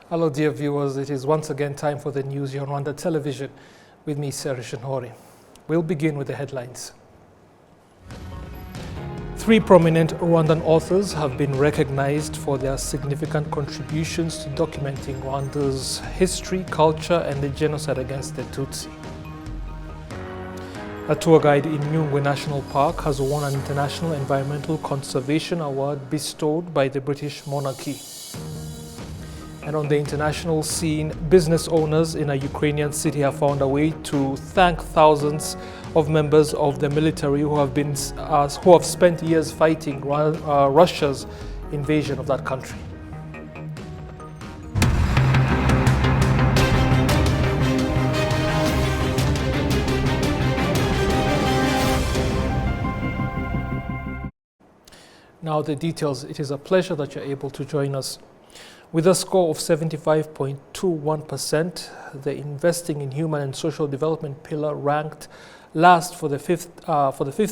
Hello dear viewers, it is once again time for the news here on Rwanda Television with me, Serish Hori. We'll begin with the headlines. 3 prominent Rwandan authors have been recognized for their significant contributions to documenting Rwanda's history, culture and the genocide against the Tutsi. A tour guide in Nyungwe National Park has won an International Environmental Conservation Award bestowed by the British monarchy. And on the international scene, business owners in a Ukrainian city have found a way to thank thousands of members of the military who have spent years fighting Russia's invasion of that country. Now the details. It is a pleasure that you're able to join us. With a score of 75.21%, the Investing in Human and Social Development pillar ranked last for the fifth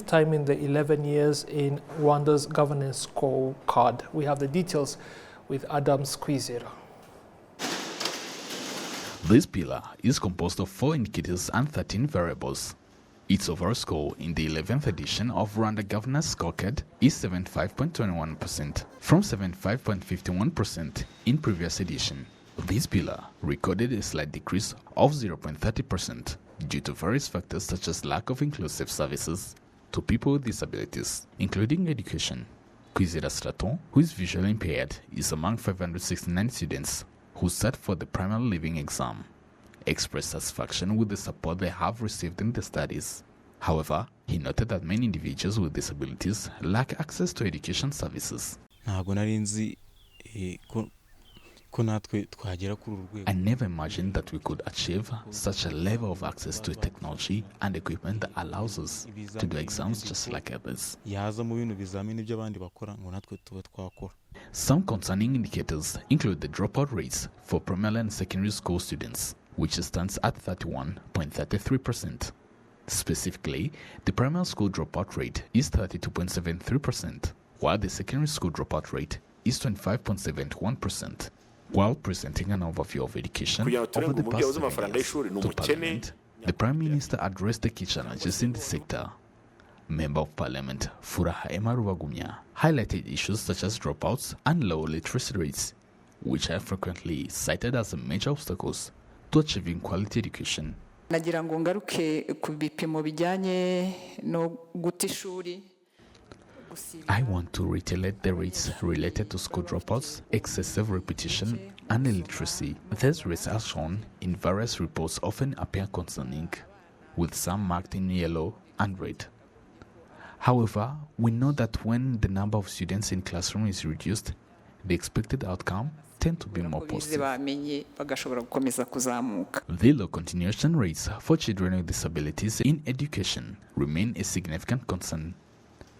time in the 11 years in Rwanda's governance scorecard. We have the details with Adams Kwizera. This pillar is composed of 4 indicators and 13 variables. Its overall score in the 11th edition of Rwanda Governance Scorecard is 75.21% from 75.51% in previous edition. This pillar recorded a slight decrease of 0.30% due to various factors such as lack of inclusive services to people with disabilities, including education. Kwizera Straton, who is visually impaired, is among 569 students who sat for the primary living exam, expressed satisfaction with the support they have received in their studies. However, he noted that many individuals with disabilities lack access to education services. I never imagined that we could achieve such a level of access to technology and equipment that allows us to do exams just like others. Some concerning indicators include the dropout rates for primary and secondary school students, which stands at 31.33%. Specifically, the primary school dropout rate is 32.73%, while the secondary school dropout rate is 25.71%. While presenting an overview of education over the past 7 years to Parliament, the Prime Minister addressed the key challenges in the sector. Member of Parliament Furaha Emma Rubagumya highlighted issues such as dropouts and low literacy rates, which are frequently cited as major obstacles to achieving quality education. I want to reiterate the rates related to school dropouts, excessive repetition, and illiteracy. These rates are shown in various reports often appear concerning, with some marked in yellow and red. However, we know that when the number of students in classroom is reduced, the expected outcome tend to be more positive. The low continuation rates for children with disabilities in education remain a significant concern.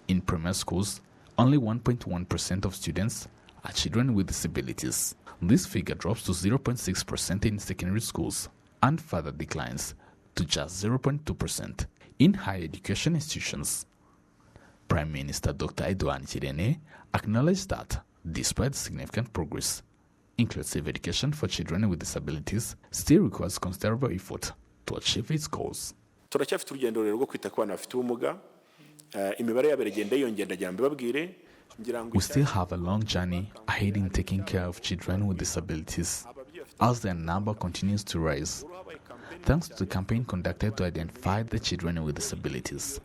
In primary schools, only 1.1% of students are children with disabilities. This figure drops to 0.6% in secondary schools and further declines to just 0.2% in higher education institutions. Prime Minister Dr. Edouard Chirene acknowledged that, despite significant progress, inclusive education for children with disabilities still requires considerable effort to achieve its goals. We still have a long journey ahead in taking care of children with disabilities, as their number continues to rise, thanks to the campaign conducted to identify the children with disabilities.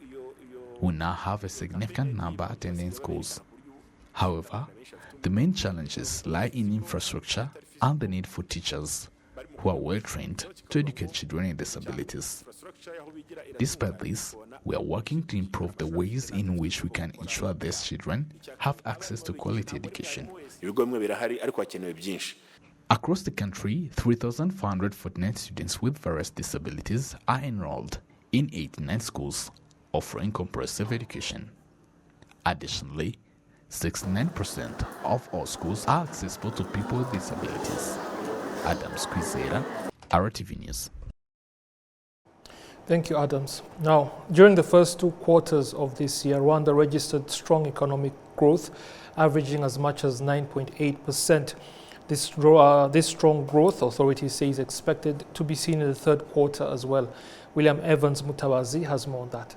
We now have a significant number attending schools. However, the main challenges lie in infrastructure and the need for teachers who are well trained to educate children with disabilities. Despite this, we are working to improve the ways in which we can ensure these children have access to quality education. Across the country, 3,449 students with various disabilities are enrolled in 89 schools offering comprehensive education. Additionally, 69% of all schools are accessible to people with disabilities. Adams Kwizera, RwandaTV News. Thank you, Adams. Now, during the first 2 quarters of this year, Rwanda registered strong economic growth, averaging as much as 9.8%. This strong growth, authorities say, is expected to be seen in the third quarter as well. William Evans Mutawazi has more on that.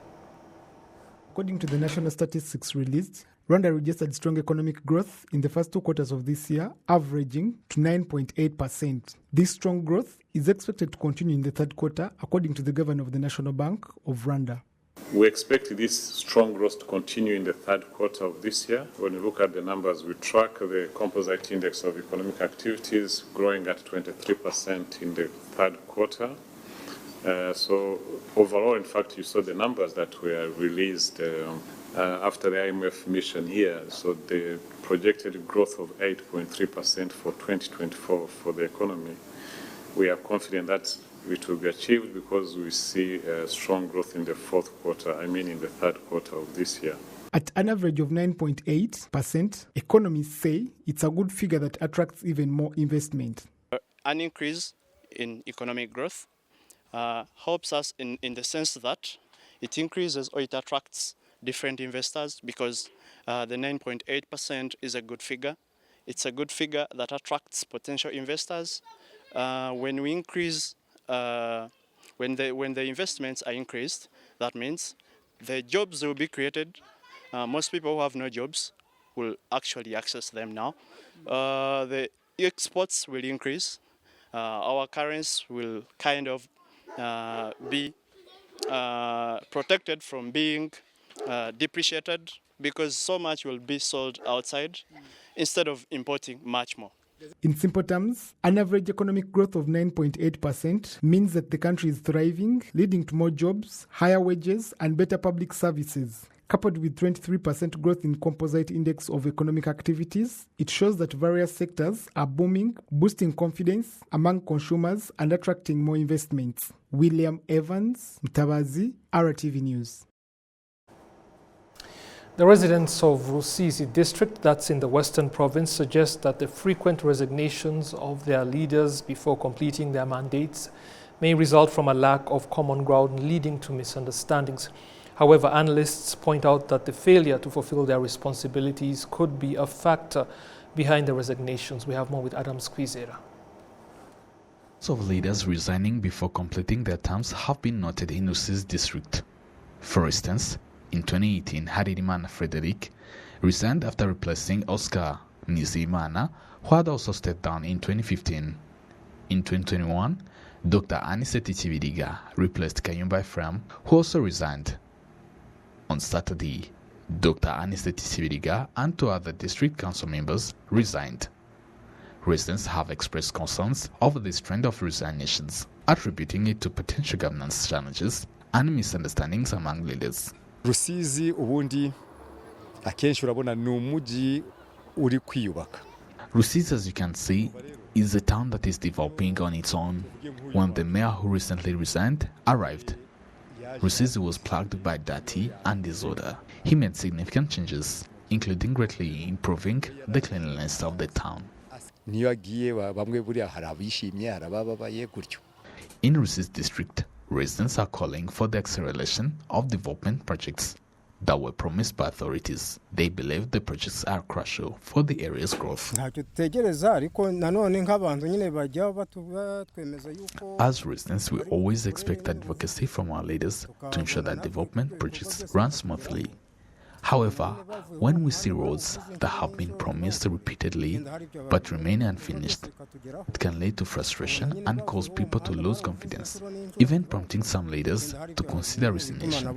According to the national statistics released, Rwanda registered strong economic growth in the first 2 quarters of this year, averaging to 9.8%. This strong growth is expected to continue in the third quarter, according to the governor of the National Bank of Rwanda. We expect this strong growth to continue in the third quarter of this year. When you look at the numbers, we track the composite index of economic activities growing at 23% in the third quarter. So overall, in fact, you saw the numbers that were released after the IMF mission here. So the projected growth of 8.3% for 2024 for the economy. We are confident that it will be achieved because we see strong growth in the fourth quarter, in the third quarter of this year. At an average of 9.8%, economists say it's a good figure that attracts even more investment. An increase in economic growth helps us in the sense that it increases or it attracts different investors because the 9.8% is a good figure. It's a good figure that attracts potential investors. When we increase, when the investments are increased, that means the jobs will be created. Most people who have no jobs will actually access them now. The exports will increase. Our currency will kind of be protected from being depreciated because so much will be sold outside instead of importing much more. In simple terms, an average economic growth of 9.8% means that the country is thriving, leading to more jobs, higher wages, and better public services. Coupled with 23% growth in composite index of economic activities, it shows that various sectors are booming, boosting confidence among consumers and attracting more investments. William Evans, Mutawazi, RwandaTV News. The residents of Rusizi district, that's in the Western Province, suggest that the frequent resignations of their leaders before completing their mandates may result from a lack of common ground leading to misunderstandings. However, analysts point out that the failure to fulfill their responsibilities could be a factor behind the resignations. We have more with Adam Squizera. Of leaders resigning before completing their terms have been noted in Rusizi district. For instance, in 2018, Haririmana Frederick resigned after replacing Oscar Nizimana, who had also stepped down in 2015. In 2021, Dr. Aniseti Chibiriga replaced Kayumba Ephraim, who also resigned. On Saturday, Dr. Aniseti Chibiriga and 2 other district council members resigned. Residents have expressed concerns over this trend of resignations, attributing it to potential governance challenges and misunderstandings among leaders. Rusizi ubundi akenshi urabona n'umuji uri kwiyubaka. Rusizi, as you can see, is a town that is developing on its own. When the mayor who recently resigned arrived, Rusizi was plagued by dirty and disorder. He made significant changes, including greatly improving the cleanliness of the town. In Rusizi district, residents are calling for the acceleration of development projects that were promised by authorities. They believe the projects are crucial for the area's growth. As residents, we always expect advocacy from our leaders to ensure that development projects run smoothly. However, when we see roads that have been promised repeatedly but remain unfinished, it can lead to frustration and cause people to lose confidence, even prompting some leaders to consider resignation.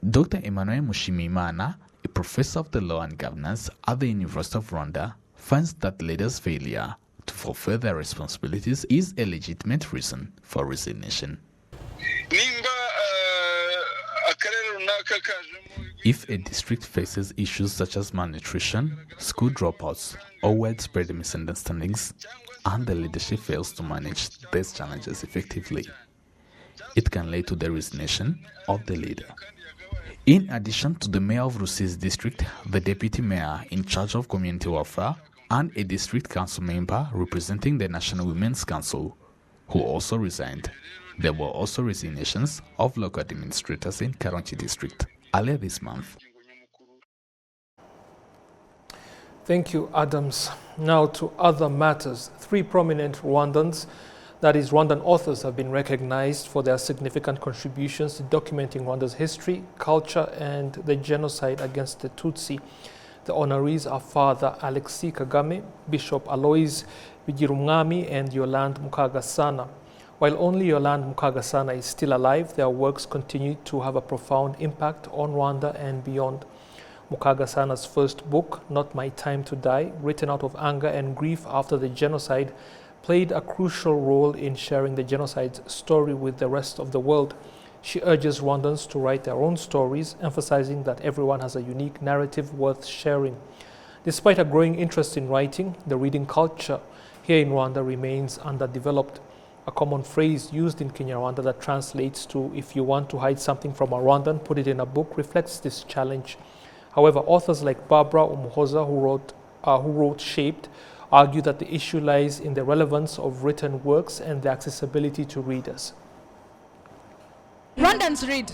Dr. Emmanuel Mushimimana, a professor of the law and governance at the University of Rwanda, finds that leaders' failure to fulfill their responsibilities is a legitimate reason for resignation. If a district faces issues such as malnutrition, school dropouts, or widespread misunderstandings, and the leadership fails to manage these challenges effectively, it can lead to the resignation of the leader. In addition to the mayor of Rusizi district, the deputy mayor in charge of community welfare, and a district council member representing the National Women's Council, who also resigned. There were also resignations of local administrators in Karongi district earlier this month. Thank you, Adams. Now to other matters. 3 prominent Rwandans, that is, Rwandan authors, have been recognized for their significant contributions to documenting Rwanda's history, culture, and the genocide against the Tutsi. The honorees are Father Alexis Kagame, Bishop Alois Bigirumwami, and Yolande Mukagasana. While only Yolande Mukagasana is still alive, their works continue to have a profound impact on Rwanda and beyond. Mukagasana's first book, Not My Time to Die, written out of anger and grief after the genocide, played a crucial role in sharing the genocide's story with the rest of the world. She urges Rwandans to write their own stories, emphasizing that everyone has a unique narrative worth sharing. Despite a growing interest in writing, the reading culture here in Rwanda remains underdeveloped. A common phrase used in Kinyarwanda that translates to "if you want to hide something from a Rwandan, put it in a book" reflects this challenge. However, authors like Barbara Umuhoza, who wrote Shaped, argue that the issue lies in the relevance of written works and their accessibility to readers. Rwandans read.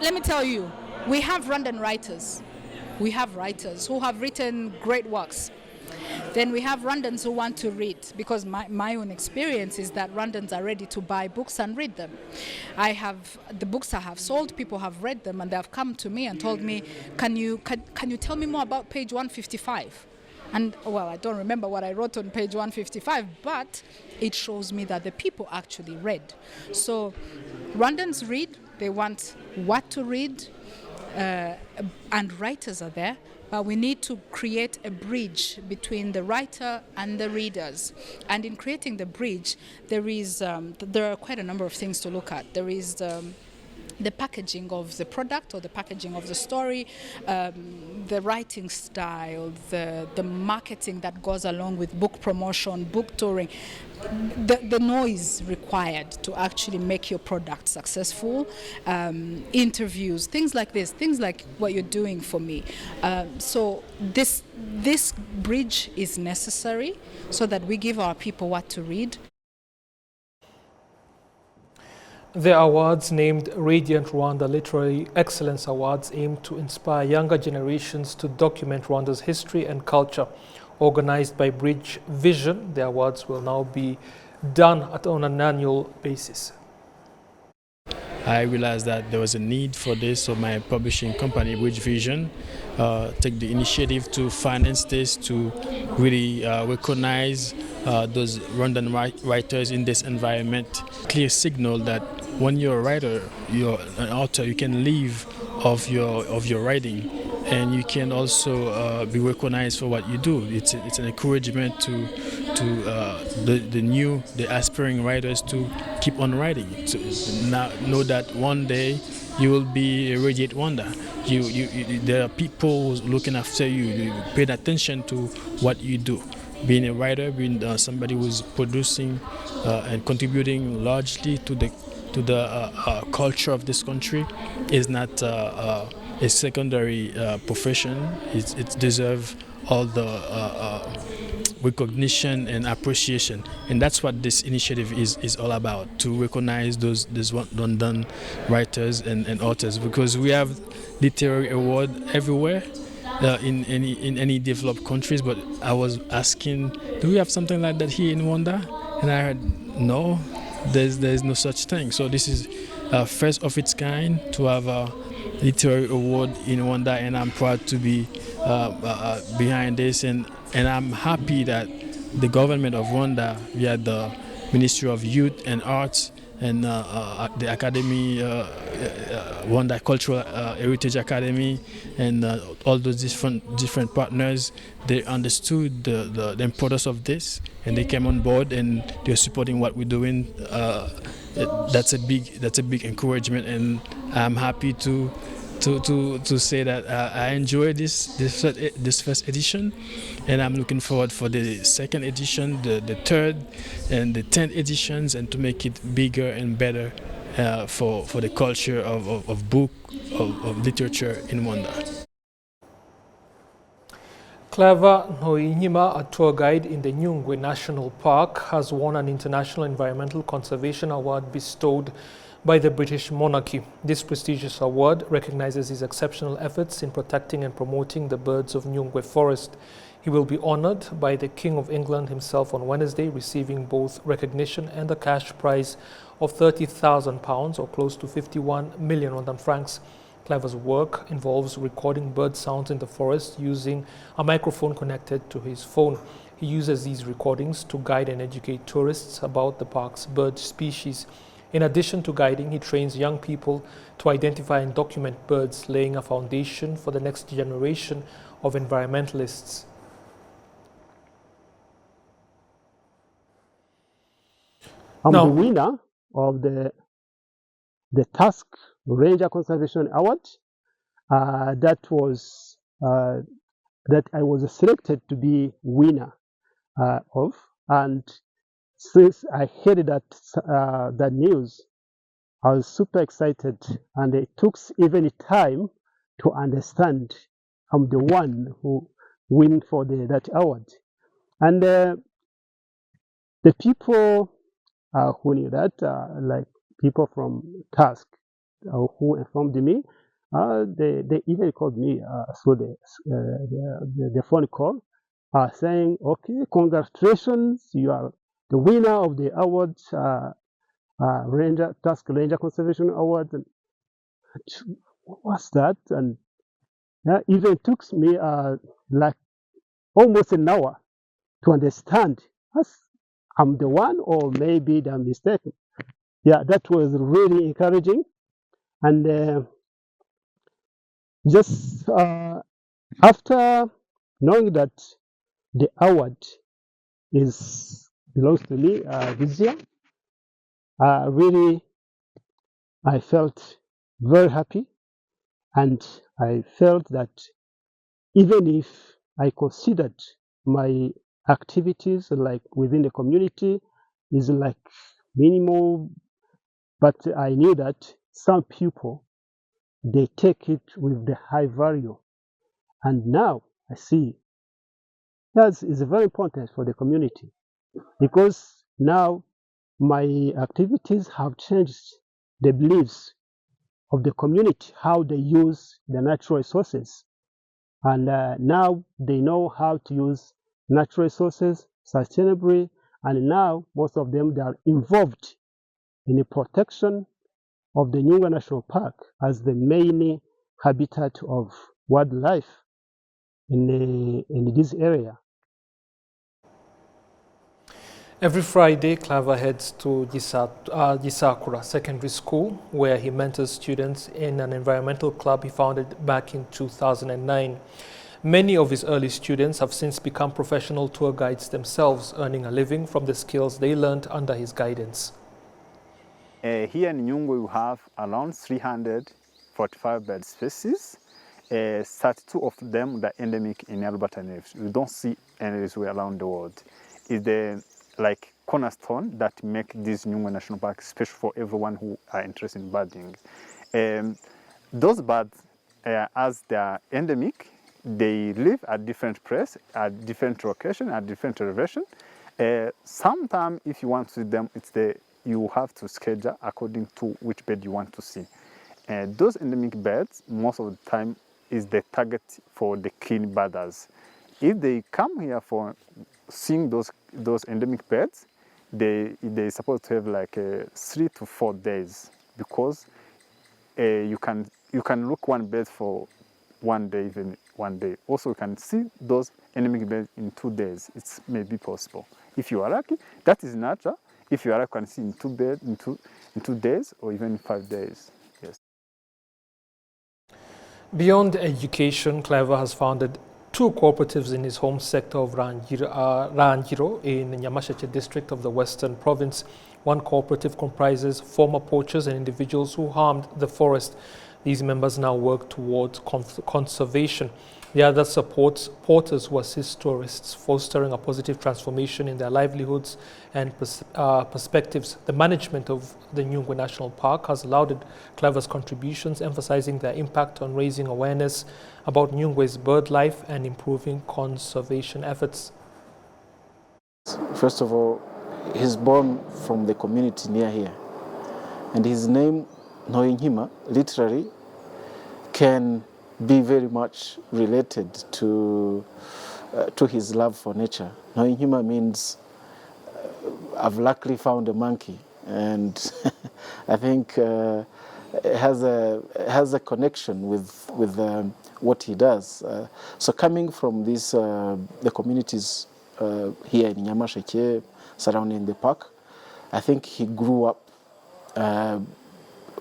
Let me tell you, we have Rwandan writers. We have writers who have written great works. Then we have Rwandans who want to read, because my own experience is that Rwandans are ready to buy books and read them. The books I have sold, people have read them, and they have come to me and told me, can you tell me more about page 155? And well, I don't remember what I wrote on page 155, but it shows me that the people actually read. So Rwandans read, they want what to read, and writers are there. But we need to create a bridge between the writer and the readers. And in creating the bridge, there are quite a number of things to look at. There is the packaging of the product or the packaging of the story, the writing style, the marketing that goes along with book promotion, book touring, the noise required to actually make your product successful, interviews, things like this, things like what you're doing for me. So this bridge is necessary so that we give our people what to read. The awards, named Radiant Rwanda Literary Excellence Awards, aim to inspire younger generations to document Rwanda's history and culture. Organized by Bridge Vision, the awards will now be done on an annual basis. I realized that there was a need for this, so my publishing company, Bridge Vision, took the initiative to finance this, to really recognize those Rwandan writers in this environment. Clear signal that when you're a writer, you're an author, you can live of your writing, and you can also be recognized for what you do. It's an encouragement to the aspiring writers to keep on writing. To know that one day you will be a Radiant Rwanda. There are people looking after you, paying attention to what you do. Being a writer, being somebody who's producing and contributing largely to the culture of this country is not a secondary profession. It deserves all the recognition and appreciation, and that's what this initiative is all about, to recognize those Rwandan writers and authors, because we have literary award everywhere in any developed countries, but I was asking, do we have something like that here in Rwanda? And I heard no, there's no such thing. So this is first of its kind to have a literary award in Rwanda, and I'm proud to be behind this, and I'm happy that the government of Rwanda, via the Ministry of Youth and Arts and the Academy, Rwanda Cultural Heritage Academy, and all those different partners, they understood the importance of this, and they came on board and they're supporting what we're doing. That's a big encouragement, and I'm happy to say that I enjoyed this first edition, and I'm looking forward for the second edition, the third, and the 10th editions, and to make it bigger and better for the culture of book, of literature in Rwanda. Clever Noinyima, a tour guide in the Nyungwe National Park, has won an International Environmental Conservation Award bestowed by the British monarchy. This prestigious award recognizes his exceptional efforts in protecting and promoting the birds of Nyungwe Forest. He will be honored by the King of England himself on Wednesday, receiving both recognition and a cash prize of £30,000 or close to 51 million Rwandan francs. Clever's work involves recording bird sounds in the forest using a microphone connected to his phone. He uses these recordings to guide and educate tourists about the park's bird species. In addition to guiding, he trains young people to identify and document birds, laying a foundation for the next generation of environmentalists. I'm the winner of the Tusk Ranger Conservation Award. That I was selected to be winner of, and since I heard that news, I was super excited, and it took even time to understand I'm the one who win for that award. And the people who knew that, like people from Tusk, who informed me, they even called me through the phone call, saying, "Okay, congratulations, you are the winner of the award, Tusk Ranger Conservation Award." And what's that? And even took me like almost an hour to understand. I'm the one, or maybe they're mistaken. Yeah, that was really encouraging. And just after knowing that the award belongs to me this year, really I felt very happy, and I felt that even if I considered my activities like within the community is like minimal, but I knew that some people, they take it with the high value. And now I see that is very important for the community, because now my activities have changed the beliefs of the community, how they use the natural resources. And now they know how to use natural resources sustainably. And now most of them, they are involved in the protection of the Nyungwe National Park as the main habitat of wildlife in this area. Every Friday, Clever heads to Gisakura Secondary School, where he mentors students in an environmental club he founded back in 2009. Many of his early students have since become professional tour guides themselves, earning a living from the skills they learned under his guidance. Here in Nyungwe, we have around 345 bird species. 32 of them are endemic in Alberta areas. We don't see any elsewhere around the world. It's the cornerstone that make this Nyungwe National Park special for everyone who are interested in birding. Those birds, as they are endemic, they live at different places, at different locations, at different elevation. Sometimes, if you want to see them, you have to schedule according to which bird you want to see. Those endemic birds, most of the time, is the target for the clean birders. If they come here for seeing those endemic birds, they're supposed to have like 3 to 4 days, because you can look one bird for 1 day, even 1 day. Also, you can see those endemic birds in 2 days. It may be possible. If you are lucky, that is natural. If you are lucky, you can see in 2 birds in 2 days, or even 5 days. Yes. Beyond education, Clever has founded 2 cooperatives in his home sector of Rangiro in Nyamasheke district of the Western Province. One cooperative comprises former poachers and individuals who harmed the forest. These members now work towards conservation. The other supports porters who assist tourists, fostering a positive transformation in their livelihoods and perspectives. The management of the Nyungwe National Park has lauded Clever's contributions, emphasizing their impact on raising awareness about Nyungwe's bird life and improving conservation efforts. First of all, he's born from the community near here. And his name, Noinhima, literally can be very much related to his love for nature. Noinhima means I've luckily found a monkey, and I think it has a connection with what he does. So coming from this, the communities here in Nyamasheke surrounding the park, I think he grew up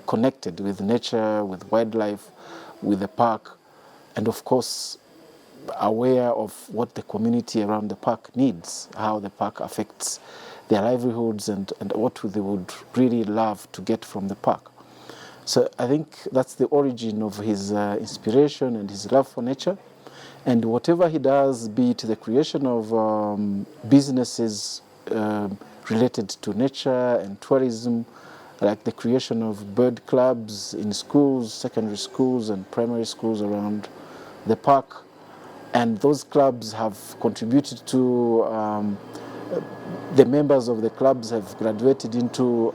connected with nature, with wildlife, with the park, and of course aware of what the community around the park needs, how the park affects their livelihoods, and what they would really love to get from the park. So I think that's the origin of his inspiration and his love for nature. And whatever he does, be it the creation of businesses related to nature and tourism, like the creation of bird clubs in schools, secondary schools and primary schools around the park. And those clubs have contributed to, the members of the clubs have graduated into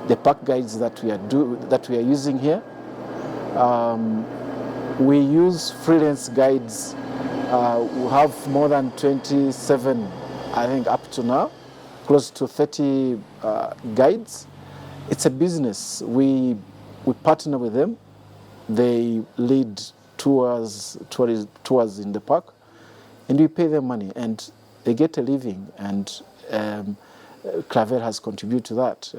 the park guides that we are using here. We use freelance guides. We have more than 27, I think, up to now, close to 30 guides. It's a business. We partner with them. They lead tours in the park, and we pay them money, and they get a living. And Clavel has contributed to that.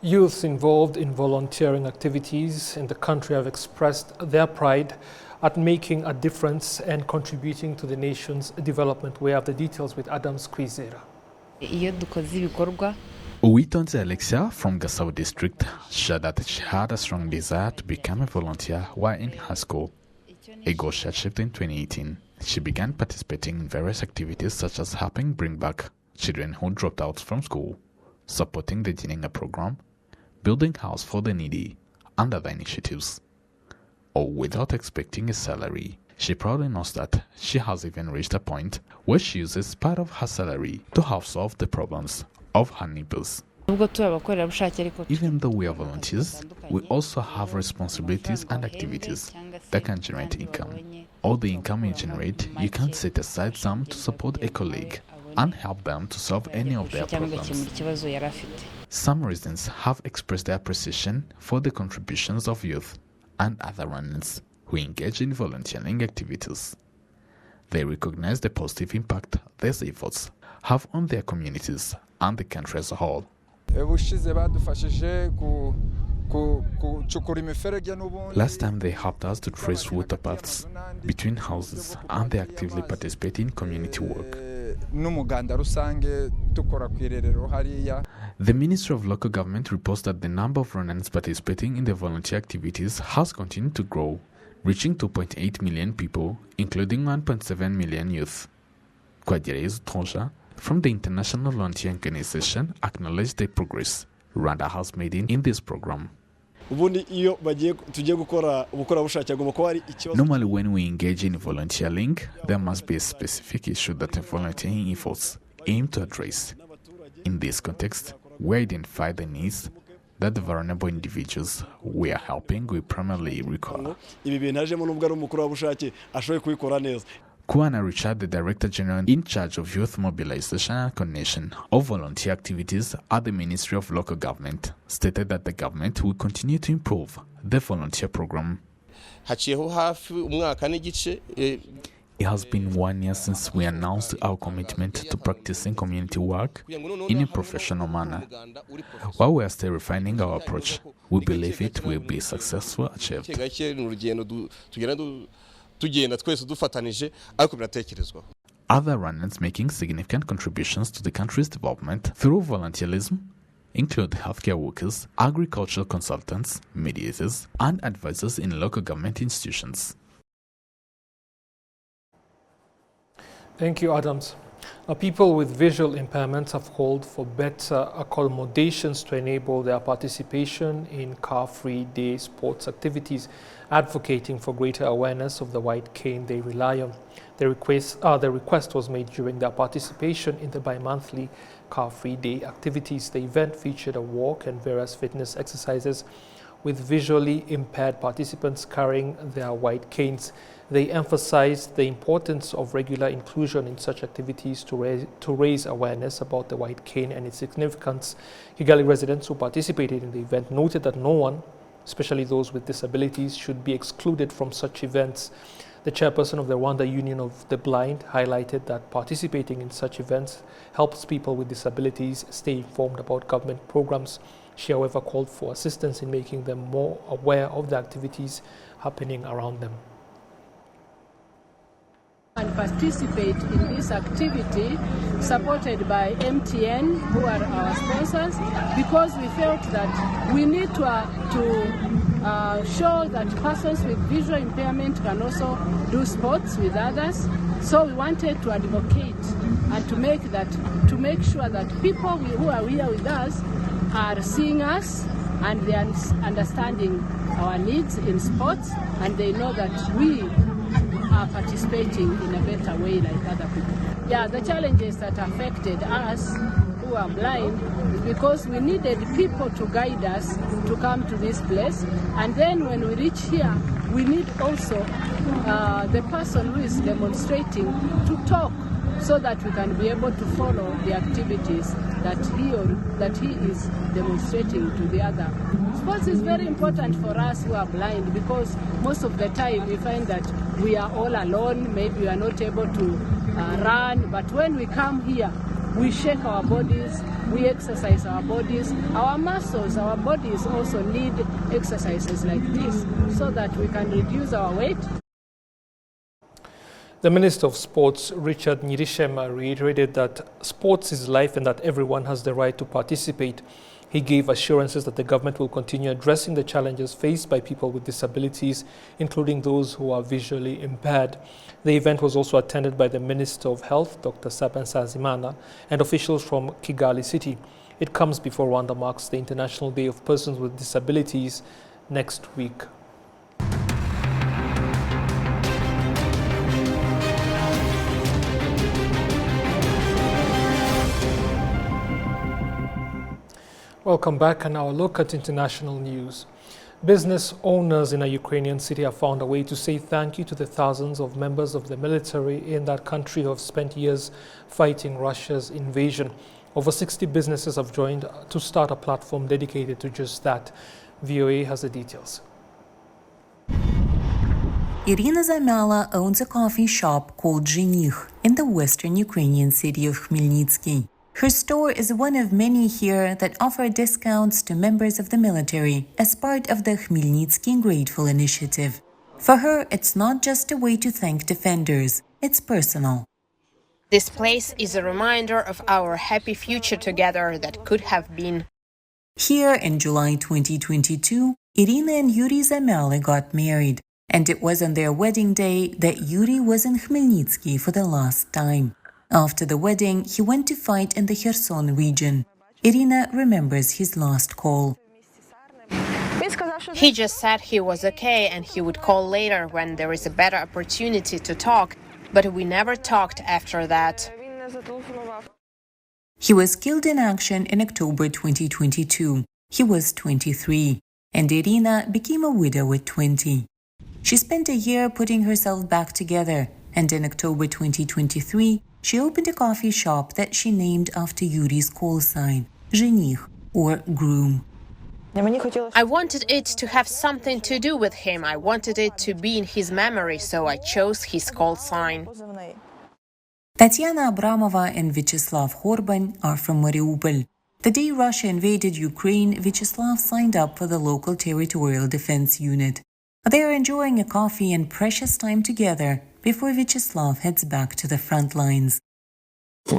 Youths involved in volunteering activities in the country have expressed their pride at making a difference and contributing to the nation's development. We have the details with Adams Kwizera. Uitonze Alexia from Gasau district shared that she had a strong desire to become a volunteer while in high school. A goal she achieved in 2018. She began participating in various activities such as helping bring back children who dropped out from school, supporting the Jininga program, building house for the needy, and other initiatives. All without expecting a salary. She proudly knows that she has even reached a point where she uses part of her salary to help solve the problems of her neighbors. Even though we are volunteers, we also have responsibilities and activities that can generate income. All the income you generate, you can set aside some to support a colleague and help them to solve any of their problems. Some residents have expressed their appreciation for the contributions of youth and other Rwandans who engage in volunteering activities. They recognize the positive impact these efforts have on their communities and the country as a whole. Last time they helped us to trace water paths between houses, and they actively participate in community work. The Ministry of Local Government reports that the number of Rwandans participating in the volunteer activities has continued to grow, reaching 2.8 million people, including 1.7 million youth. Kwadjerez Tonja from the International Volunteer Organization acknowledged the progress Rwanda has made in this program. Normally, when we engage in volunteering, there must be a specific issue that the volunteering efforts aim to address. In this context, we identify the needs that the vulnerable individuals we are helping will primarily require. Kuana Richard, the Director General in charge of Youth Mobilization and Coordination of Volunteer Activities at the Ministry of Local Government, stated that the government will continue to improve the volunteer program. It has been 1 year since we announced our commitment to practicing community work in a professional manner. While we are still refining our approach, we believe it will be successfully achieved. Other Rwandans making significant contributions to the country's development through volunteerism include healthcare workers, agricultural consultants, mediators, and advisors in local government institutions. Thank you, Adams. People with visual impairments have called for better accommodations to enable their participation in car-free day sports activities, advocating for greater awareness of the white cane they rely on. The request was made during their participation in the bi-monthly Car-Free Day activities. The event featured a walk and various fitness exercises with visually impaired participants carrying their white canes. They emphasized the importance of regular inclusion in such activities to raise awareness about the white cane and its significance. Kigali residents who participated in the event noted that no one, especially those with disabilities, should be excluded from such events. The chairperson of the Rwanda Union of the Blind highlighted that participating in such events helps people with disabilities stay informed about government programs. She, however, called for assistance in making them more aware of the activities happening around them. And participate in this activity supported by MTN, who are our sponsors, because we felt that we need to show that persons with visual impairment can also do sports with others. So we wanted to advocate and to make sure that people who are here with us are seeing us and they are understanding our needs in sports, and they know that we are participating in a better way like other people. Yeah, the challenges that affected us who are blind is because we needed people to guide us to come to this place, and then when we reach here, we need also the person who is demonstrating to talk so that we can be able to follow the activities that he is demonstrating to the other. Sports is very important for us who are blind, because most of the time we find that we are all alone, maybe we are not able to run, but when we come here, we shake our bodies, we exercise our bodies, our muscles, our bodies also need exercises like this so that we can reduce our weight. The Minister of Sports, Richard Nyirishema, reiterated that sports is life and that everyone has the right to participate. He gave assurances that the government will continue addressing the challenges faced by people with disabilities, including those who are visually impaired. The event was also attended by the Minister of Health, Dr. Sabin Nsanzimana, and officials from Kigali City. It comes before Rwanda marks the International Day of Persons with Disabilities next week. Welcome back, and our look at international news. Business owners in a Ukrainian city have found a way to say thank you to the thousands of members of the military in that country who have spent years fighting Russia's invasion. Over 60 businesses have joined to start a platform dedicated to just that. VOA has the details. Irina Zamyala owns a coffee shop called Zhenich in the western Ukrainian city of Khmelnytsky. Her store is one of many here that offer discounts to members of the military as part of the Khmelnytsky Grateful Initiative. For her, it's not just a way to thank defenders, it's personal. This place is a reminder of our happy future together that could have been. Here in July 2022, Irina and Yuri Zamyala got married, and it was on their wedding day that Yuri was in Khmelnytsky for the last time. After the wedding, he went to fight in the Kherson region. Irina remembers his last call. He just said he was okay and he would call later when there is a better opportunity to talk, but we never talked after that. He was killed in action in October 2022. He was 23, and Irina became a widow at 20. She spent a year putting herself back together, and in October 2023, she opened a coffee shop that she named after Yuri's call sign, Zhenich, or groom. I wanted it to have something to do with him. I wanted it to be in his memory, so I chose his call sign. Tatiana Abramova and Vyacheslav Horban are from Mariupol. The day Russia invaded Ukraine, Vyacheslav signed up for the local territorial defense unit. They are enjoying a coffee and precious time together before Vyacheslav heads back to the front lines. There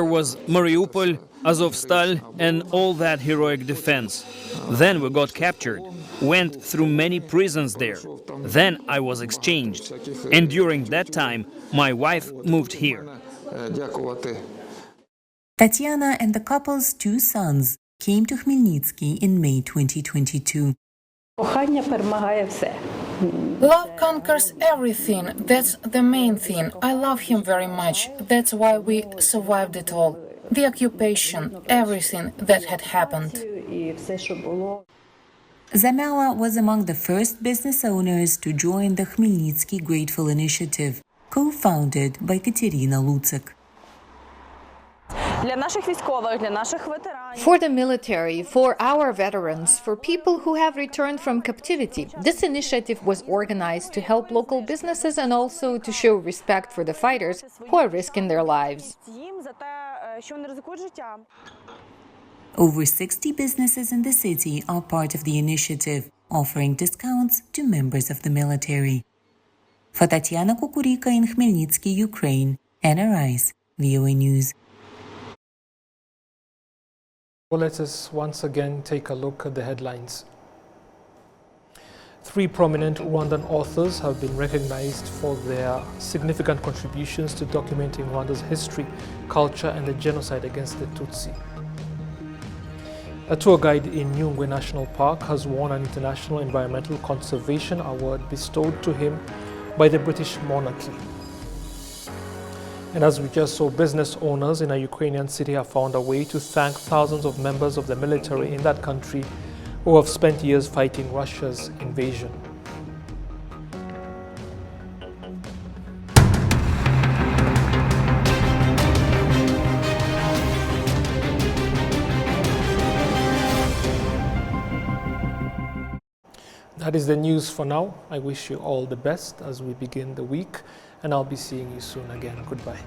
was Mariupol, Azovstal, and all that heroic defense. Then we got captured, went through many prisons there. Then I was exchanged. And during that time, my wife moved here. Tatiana and the couple's two sons came to Khmelnytsky in May 2022. Love conquers everything. That's the main thing. I love him very much. That's why we survived it all. The occupation, everything that had happened. Zamyala was among the first business owners to join the Khmelnytsky Grateful Initiative, co-founded by Katerina Lutsik. For the military, for our veterans, for people who have returned from captivity, this initiative was organized to help local businesses and also to show respect for the fighters who are risking their lives. Over 60 businesses in the city are part of the initiative, offering discounts to members of the military. For Tatiana Kukurika in Khmelnytsky, Ukraine, Anna Rice, VOA News. Well, let us once again take a look at the headlines. 3 prominent Rwandan authors have been recognized for their significant contributions to documenting Rwanda's history, culture, and the genocide against the Tutsi. A tour guide in Nyungwe National Park has won an International Environmental Conservation Award bestowed to him by the British monarchy. And as we just saw, business owners in a Ukrainian city have found a way to thank thousands of members of the military in that country who have spent years fighting Russia's invasion. That is the news for now. I wish you all the best as we begin the week, and I'll be seeing you soon again. Goodbye.